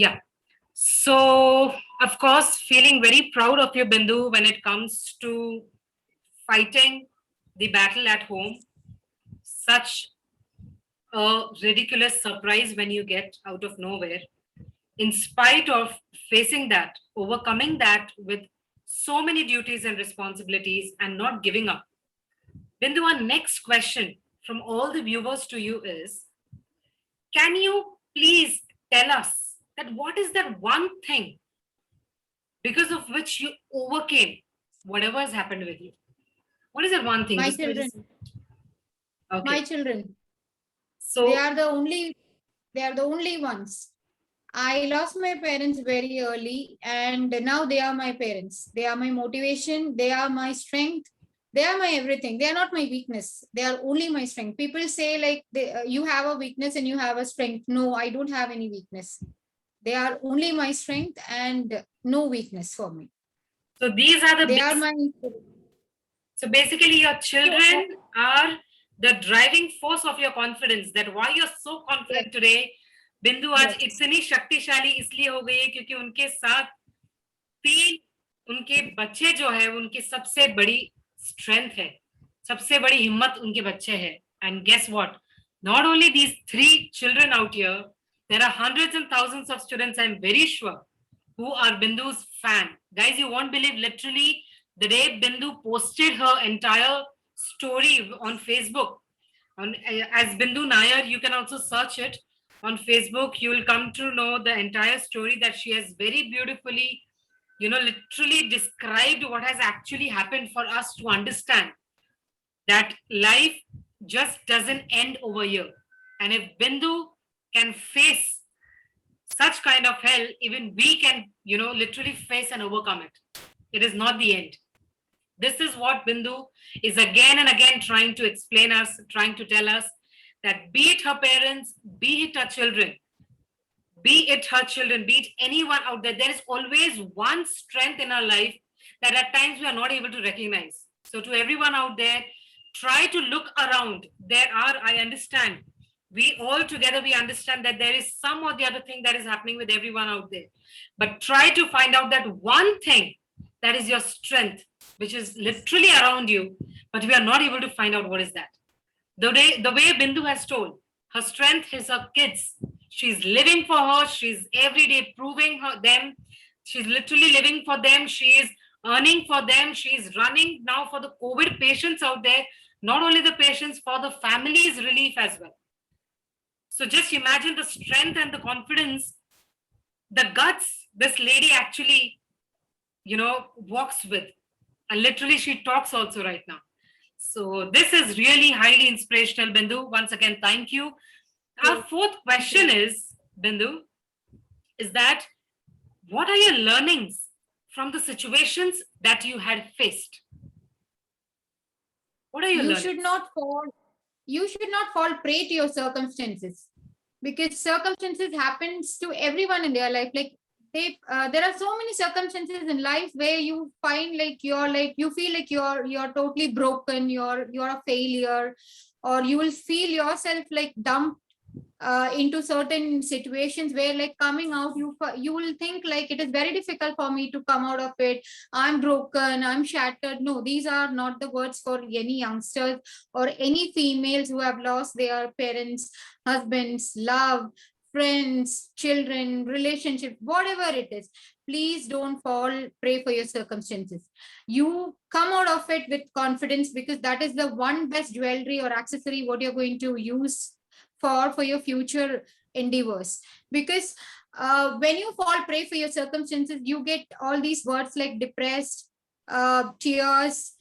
Yeah. So, of course, feeling very proud of you, Bindu, when it comes to fighting the battle at home. Such a ridiculous surprise when you get out of nowhere. In spite of facing that, overcoming that with so many duties and responsibilities and not giving up. Bindu, our next question from all the viewers to you is, can you please tell us that what is that one thing because of which you overcame whatever has happened with you? What is that one thing? My Just children. okay. My children. So They are the only ones. I lost my parents very early, and now they are my parents. They are my motivation. They are my strength. They are my everything. They are not my weakness. They are only my strength. People say like you have a weakness and you have a strength. No, I don't have any weakness. They are only my strength and no weakness for me. So these are the They are my. So basically, your children are the driving force of your confidence. That why you're so confident today. बिंदु आज इतनी शक्तिशाली इसलिए हो गई है क्योंकि उनके साथ तीन उनके बच्चे जो है उनकी सबसे बड़ी स्ट्रेंथ है, सबसे बड़ी हिम्मत उनके बच्चे हैं. And guess what? Not only these 3 children out here, there are hundreds and thousands of students, I'm very sure, who are Bindu's fan. Guys, you won't believe, literally the day Bindu posted her entire story on Facebook, as Bindu Nair, you can also search it on Facebook. You will come to know the entire story that she has very beautifully, literally described what has actually happened for us to understand that life just doesn't end over here. And if Bindu can face such kind of hell, even we can, literally face and overcome it. It is not the end. This is what Bindu is again and again trying to explain us, trying to tell us that be it her parents, be it her children, be it anyone out there, there is always one strength in our life that at times we are not able to recognize. So to everyone out there, try to look around. I understand, we all together, we understand that there is some or the other thing that is happening with everyone out there. But try to find out that one thing that is your strength, which is literally around you, but we are not able to find out what is that. The way Bindu has told, her strength is her kids. She's living for her. She's every day proving them. She's literally living for them. She is earning for them. She's running now for the COVID patients out there. Not only the patients, for the family's relief as well. So just imagine the strength and the confidence, the guts this lady actually, walks with. And literally she talks also right now. So this is really highly inspirational, Bindu. Once again, thank you. Our fourth question is, Bindu, is that what are your learnings from the situations that you had faced? What are your learnings? You should not fall prey to your circumstances, because circumstances happens to everyone in their life. Like there are so many circumstances in life where you find you feel like you're totally broken, you're a failure, or you will feel yourself like dumped into certain situations where like coming out, you will think like it is very difficult for me to come out of it. I'm broken, I'm shattered. No, these are not the words for any youngsters or any females who have lost their parents, husbands, love, friends, children, relationship, whatever it is. Please don't fall prey for your circumstances. You come out of it with confidence, because that is the one best jewelry or accessory what you're going to use for your future endeavors. Because when you fall prey for your circumstances, you get all these words like depressed, tears,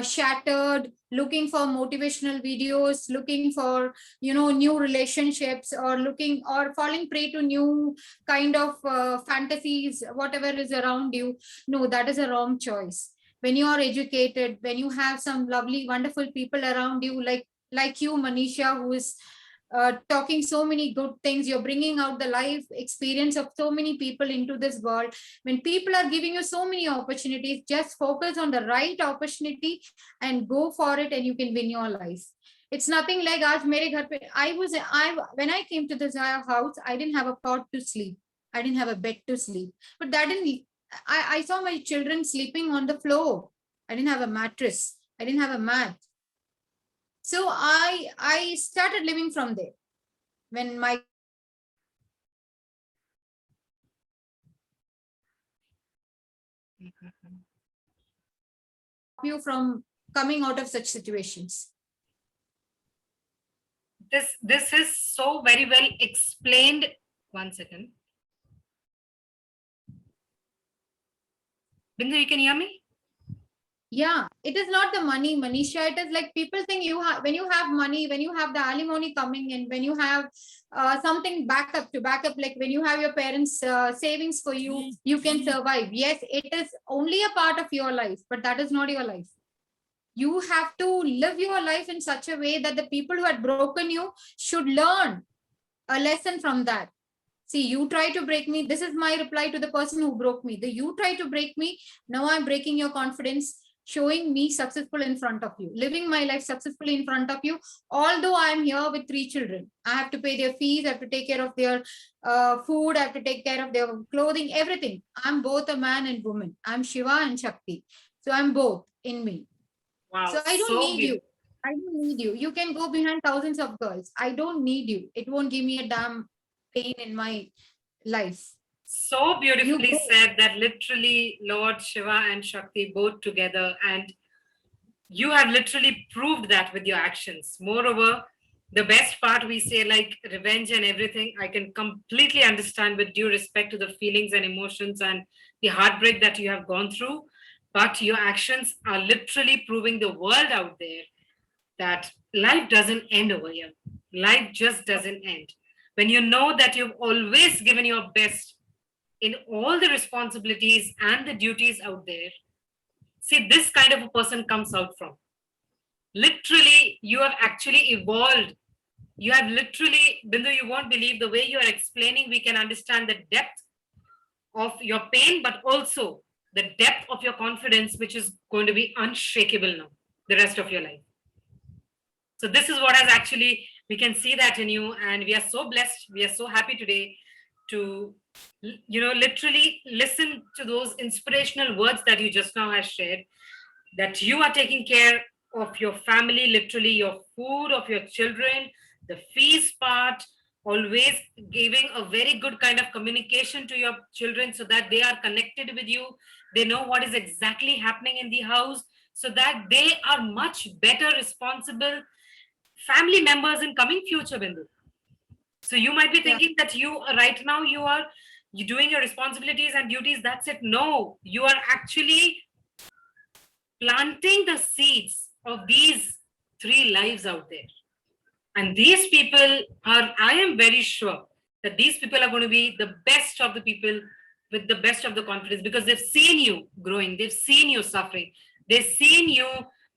shattered, looking for motivational videos, looking for new relationships, or falling prey to new kind of fantasies, whatever is around you. No, that is a wrong choice. When you are educated, when you have some lovely wonderful people around you, like you, Manisha, who is talking so many good things, you're bringing out the life experience of so many people into this world. When people are giving you so many opportunities, just focus on the right opportunity and go for it, and you can win your life. It's nothing like aaj mere ghar pe I when I came to this house, I didn't have a cot to sleep. I didn't have a bed to sleep. But that didn't, I saw my children sleeping on the floor. I didn't have a mattress. I didn't have a mat. So I started living from there. When my you from coming out of such situations. This is so very well explained. One second. Bindu, you can hear me? Yeah, it is not the money, Manisha. It is like people think you have, when you have money, when you have the alimony coming in, when you have something backup, like when you have your parents' savings for you, you can survive. Yes, it is only a part of your life, but that is not your life. You have to live your life in such a way that the people who had broken you should learn a lesson from that. See, you try to break me. This is my reply to the person who broke me. You try to break me. Now I'm breaking your confidence, showing me successful in front of you, living my life successfully in front of you. Although I'm here with 3 children, I have to pay their fees, I have to take care of their food, I have to take care of their clothing, everything. I'm both a man and woman. I'm Shiva and Shakti. So I'm both in me. Wow. So I don't so need beautiful. you. I don't need you. You can go behind thousands of girls. I don't need you. It won't give me a damn pain in my life. So beautifully go. said that literally Lord Shiva and Shakti both together, and you have literally proved that with your actions. Moreover, the best part, we say like revenge and everything, I can completely understand with due respect to the feelings and emotions and the heartbreak that you have gone through. But your actions are literally proving the world out there that life doesn't end over here. Life just doesn't end. When you know that you've always given your best in all the responsibilities and the duties out there, see, this kind of a person comes out from. Literally, you have actually evolved. You have literally, Bindu, you won't believe the way you are explaining, we can understand the depth of your pain, but also the depth of your confidence, which is going to be unshakable now, the rest of your life. So this is what has actually, we can see that in you, and we are so blessed, we are so happy today to, literally listen to those inspirational words that you just now have shared, that you are taking care of your family, literally your food, of your children, the fees part, always giving a very good kind of communication to your children so that they are connected with you, they know what is exactly happening in the house, so that they are much better responsible family members in coming future, Bindu. So you might be thinking that you right now you doing your responsibilities and duties, that's it. No, you are actually planting the seeds of these 3 lives out there. And these people are, I am very sure that these people are going to be the best of the people with the best of the confidence, because they've seen you growing, they've seen you suffering, they've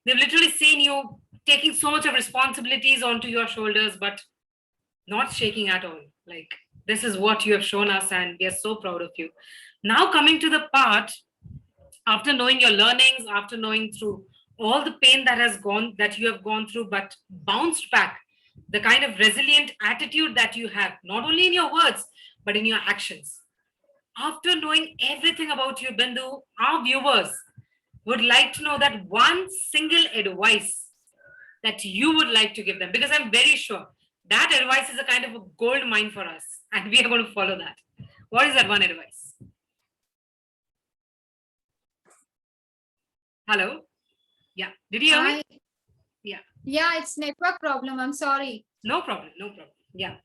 literally seen you taking so much of responsibilities onto your shoulders, but not shaking at all. Like, this is what you have shown us, and we are so proud of you. Now, coming to the part, after knowing your learnings, after knowing through all the pain that you have gone through, but bounced back, the kind of resilient attitude that you have, not only in your words, but in your actions. After knowing everything about you, Bindu, our viewers would like to know that one single advice that you would like to give them, because I'm very sure that advice is a kind of a gold mine for us, and we are going to follow that. What is that one advice? Hello? Yeah. Did you hear me? Yeah. Yeah, it's network problem. I'm sorry. No problem. No problem. Yeah.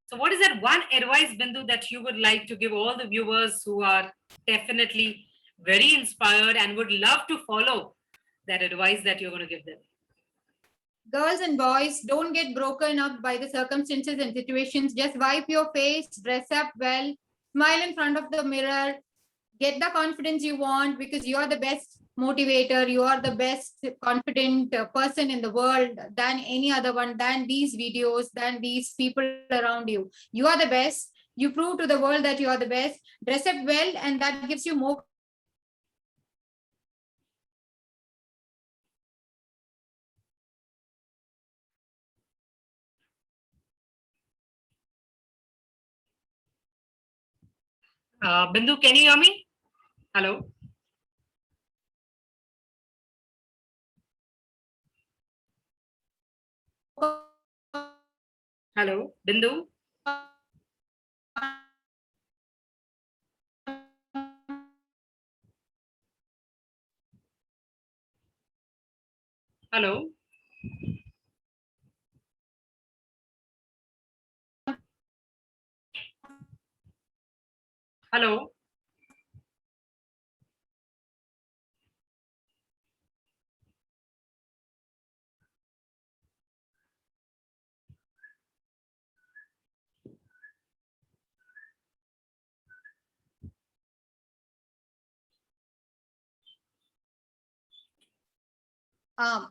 So what is that one advice, Bindu, that you would like to give all the viewers who are definitely very inspired and would love to follow that advice that you're going to give them? Girls and boys, don't get broken up by the circumstances and situations. Just wipe your face, dress up well, smile in front of the mirror, get the confidence you want, because you are the best motivator, you are the best confident person in the world than any other one, than these videos, than these people around you. You are the best. You prove to the world that you are the best. Dress up well, and that gives you more Bindu, can you hear me? Hello. Hello, Bindu. Hello. Hello. Um,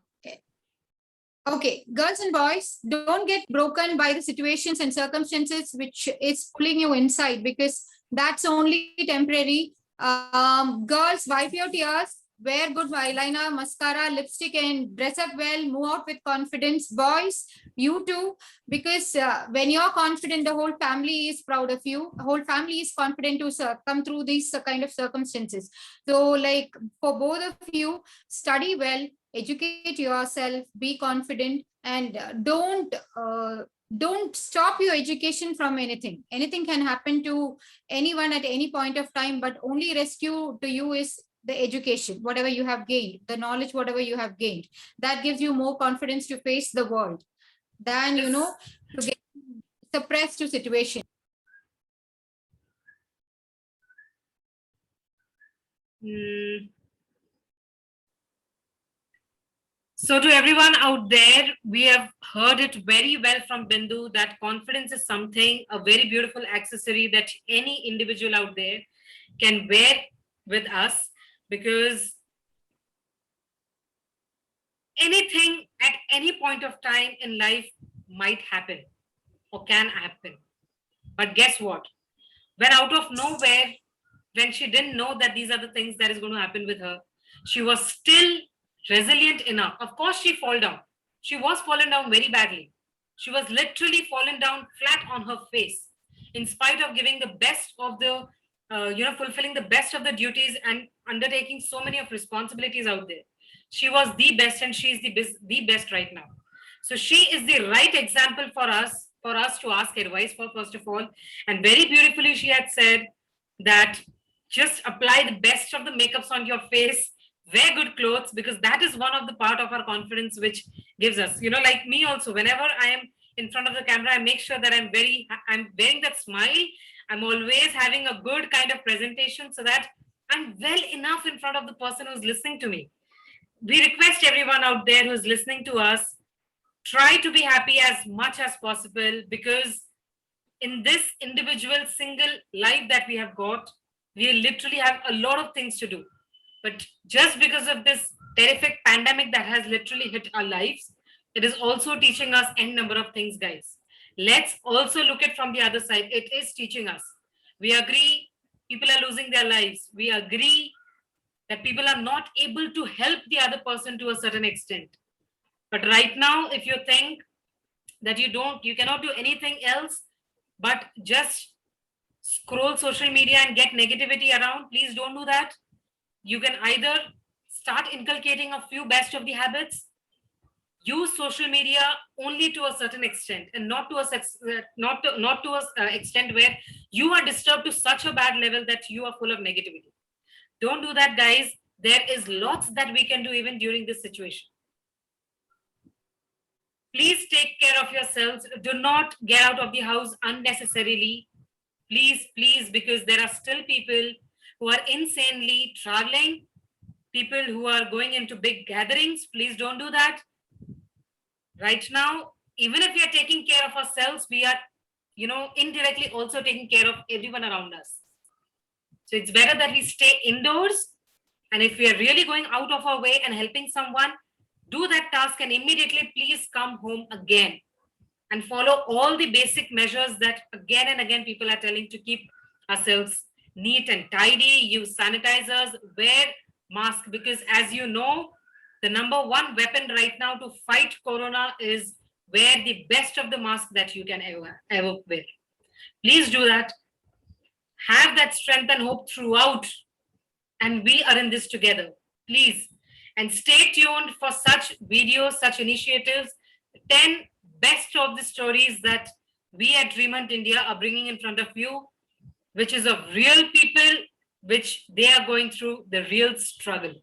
okay, girls and boys, don't get broken by the situations and circumstances which is pulling you inside, because that's only temporary. Girls, wipe your tears, wear good eyeliner, mascara, lipstick, and dress up well, move out with confidence. Boys, you too, because when you're confident, the whole family is proud of you. The whole family is confident to come through these kind of circumstances. So, like, for both of you, study well, educate yourself, be confident, and don't stop your education from anything can happen to anyone at any point of time, but only rescue to you is the education, whatever you have gained, the knowledge, whatever you have gained, that gives you more confidence to face the world than to get suppressed to situation. So to everyone out there, we have heard it very well from Bindu that confidence is something, a very beautiful accessory that any individual out there can wear with us, because anything at any point of time in life might happen or can happen. But guess what? When out of nowhere, when she didn't know that these are the things that is going to happen with her, she was still resilient enough. Of course, she fall down. She was fallen down very badly. She was literally fallen down flat on her face, in spite of giving the best of the, fulfilling the best of the duties and undertaking so many of responsibilities out there. She was the best, and she is the best right now. So she is the right example for us to ask advice for, first of all. And very beautifully, she had said that just apply the best of the makeups on your face, wear good clothes, because that is one of the part of our confidence which gives us, like me also, whenever I am in front of the camera, I make sure that I'm wearing that smile. I'm always having a good kind of presentation so that I'm well enough in front of the person who's listening to me. We request everyone out there who's listening to us, try to be happy as much as possible, because in this individual single life that we have got, we literally have a lot of things to do. But just because of this terrific pandemic that has literally hit our lives, it is also teaching us n number of things, guys. Let's also look at from the other side. It is teaching us. We agree people are losing their lives. We agree that people are not able to help the other person to a certain extent. But right now, if you think that you cannot do anything else but just scroll social media and get negativity around, please don't do that. You can either start inculcating a few best of the habits, use social media only to a certain extent, and not to a extent where you are disturbed to such a bad level that you are full of negativity. Don't do that, guys. There is lots that we can do even during this situation. Please take care of yourselves. Do not get out of the house unnecessarily. Please, because there are still people who are insanely traveling, people who are going into big gatherings. Please don't do that. Right now, even if we are taking care of ourselves, we are, indirectly also taking care of everyone around us. So it's better that we stay indoors. And if we are really going out of our way and helping someone, do that task and immediately please come home again and follow all the basic measures that again and again people are telling to keep ourselves neat and tidy, use sanitizers, wear mask, because as you know, the number one weapon right now to fight corona is wear the best of the mask that you can ever wear. Please do that. have that strength and hope throughout. And we are in this together. Please. And stay tuned for such videos, such initiatives, 10 best of the stories that we at Dreamant India are bringing in front of you, which is of real people, which they are going through the real struggle.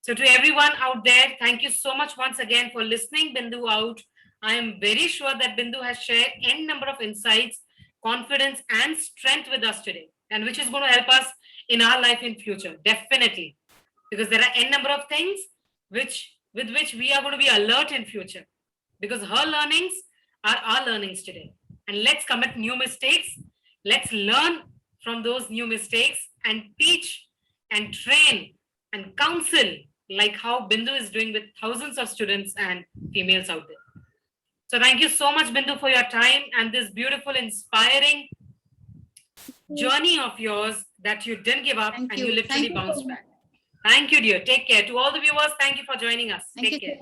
So to everyone out there, thank you so much once again for listening Bindu out. I am very sure that Bindu has shared n number of insights, confidence and strength with us today, and which is going to help us in our life in future, definitely. Because there are n number of things with which we are going to be alert in future. Because her learnings are our learnings today. And let's commit new mistakes. Let's learn from those new mistakes and teach and train and counsel like how Bindu is doing with thousands of students and females out there. So thank you so much, Bindu, for your time and this beautiful, inspiring journey of yours that you didn't give up and you literally bounced back. Thank you, dear. Take care. To all the viewers, thank you for joining us. Take care.